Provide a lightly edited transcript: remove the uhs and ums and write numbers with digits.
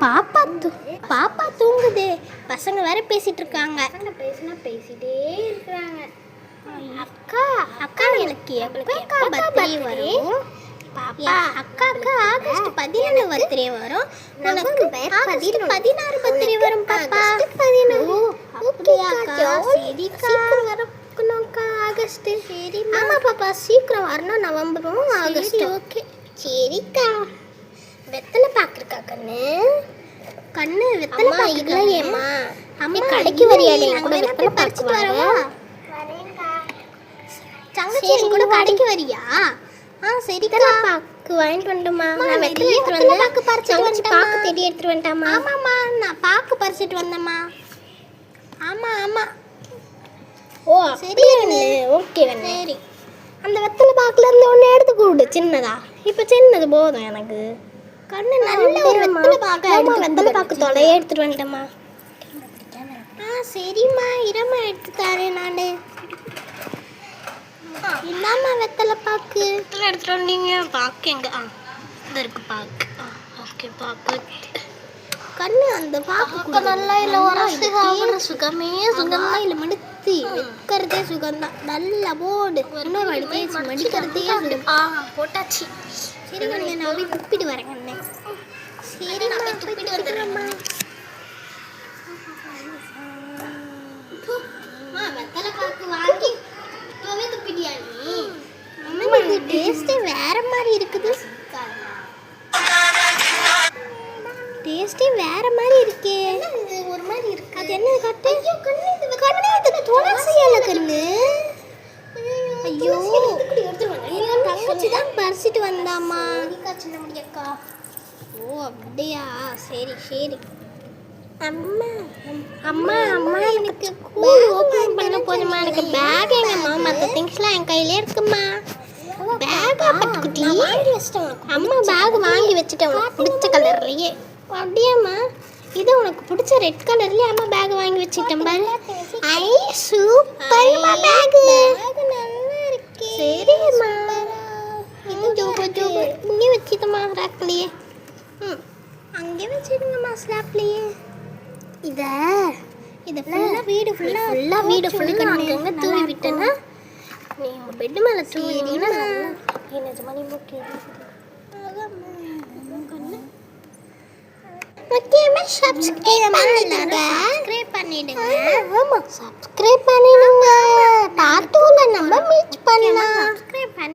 பாப்பா பாப்பா தூங்குது. பசங்க வேற பேசிட்டு இருக்காங்க. பேசிட்டே இருக்கிறாங்க. அக்கா அக்கா எனக்கு எப்போ பர்த்டே வரும்? பாப்பா அக்காவுக்கு ஆகஸ்ட் 17 பர்த்டே வரும். உனக்கு ஆகஸ்ட் 16 பர்த்டே வரும் பாப்பா. அப்படியாக்கா? சரிக்கா. வரணும்க்கா ஆகஸ்ட். சரி. ஆமா பாப்பா சீக்கிரம் வரணும். நவம்பரும் ஆகஸ்ட். ஓகே சரிக்கா. வெத்தலை பாக்குறக்கா கண்ணு கண்ணு வெத்தலை பாக்குறேன். ஏம்மா அம்மா கடைக்கு வரியாடி கூட கூட வெத்தலை பறிச்சுட்டு பாக்கு வரவா? தங்கச்சி கூட கடைக்கு வரியா? சரிக்கா. பாக்கு வாங்கிட்டு வந்துட்டோமா? நான் நான் வெத்தலை எடுத்து வெத்தலை வந்து பாக்கு பறிச்சுட்டு தங்கச்சி வந்துட்டேம்மா. பாக்கு தேடி எடுத்துட்டு வந்துட்டாமா? ஆமாம்மா, நான் பாக்கு பறிச்சுட்டு வந்தேம்மா. ஆமா ஆமா. ஓ சரி கண்ணு. ஓகே கண்ணு. சரி. அந்த வெத்தலை பாக்குல இருந்து ஒன்று எடுத்து கொடு. சின்னதா இப்போ சின்னது போதும் எனக்கு. கண்ணு நல்ல ஒரு வெத்தலை பாக்கு வெத்தலை பாக்கு தொலையே எடுத்துட்டு வந்துட்டேம்மா. சரிம்மா, இரமா எடுத்து தரேன் நான். இந்தாம்மா வெத்தலை பாக்கு. வெத்தலை எடுத்துட்டு வந்தீங்க. பாக்கு எங்க? இது இருக்கு பாக்கு. ஓகே பாக்கு. கண்ணு அந்த பாக்கு நல்லா இல்லை. ஒரு சுகமே சுகமா இல்லை, மடுத்து வைக்கிறதே சுகம்தான். நல்லா போடு. இன்னொரு வாட்டி தேய்ச்சி மடிக்கிறதே சுகம். போட்டாச்சு. சரி கண்ணு, நான் போய் துப்பிட்டு வரேன் கண்ணு. சரி, நான் போய் துப்பிட்டு வந்துடுறேம்மா. வெத்தலை பாக்கு வாங்கி இப்பவே துப்பிட்டியா நீ? இது டேஸ்டே வேற மாதிரி இருக்குது. டேஸ்டே வேற மாதிரி இருக்கே. ஒரு மாதிரி இருக்கு. அது என்ன கட்டு? கண்ணு இது துளசி இலை கண்ணு. ஐயோ, தங்கச்சி தான் பறிச்சிட்டு வந்தாம்மா. சின்ன முடியக்கா. ஓ அப்படியா? சரி சரி. அம்மா அம்மா அம்மா எனக்கு ஸ்கூல் ஓப்பன் பண்ண போதுமா? எனக்கு பேக் எங்கம்மா? மற்ற திங்ஸ்லாம் என் கையிலே இருக்குமா? பேக் பட்டுக்குட்டி அம்மா பேக் வாங்கி வச்சுட்டேன் உனக்கு பிடிச்ச கலர்லையே. அப்படியாம்மா? இது உனக்கு பிடிச்ச ரெட் கலர்லயே அம்மா பேக் வாங்கி வச்சுட்டேன் பாரு. ஐ சூப்பர்மா பேக். நல்லா இருக்கே. சரிம்மா. இது ஜோபோ ஜோபோ இங்கே வச்சுட்டோம்மா ரேக்லயே. அங்கே வச்சிடுங்கம்மா ஸ்லாப்லயே. இதை ஃபுல்லாக வீடு ஃபுல்லாக அங்கங்கே தூவி விட்டேன்னா நீ உங்கள் பெட்டு மேலே தூவினா நிஜமாக முக்கியமாக சப்ஸ்கிரைப் பண்ணிடுங்க. ஆமாம் சப்ஸ்கிரைப் பண்ணிடுங்க. பார்ட் 2ல நம்ம மீட் பண்ணலாம். சப்ஸ்கிரைப் பண்ணி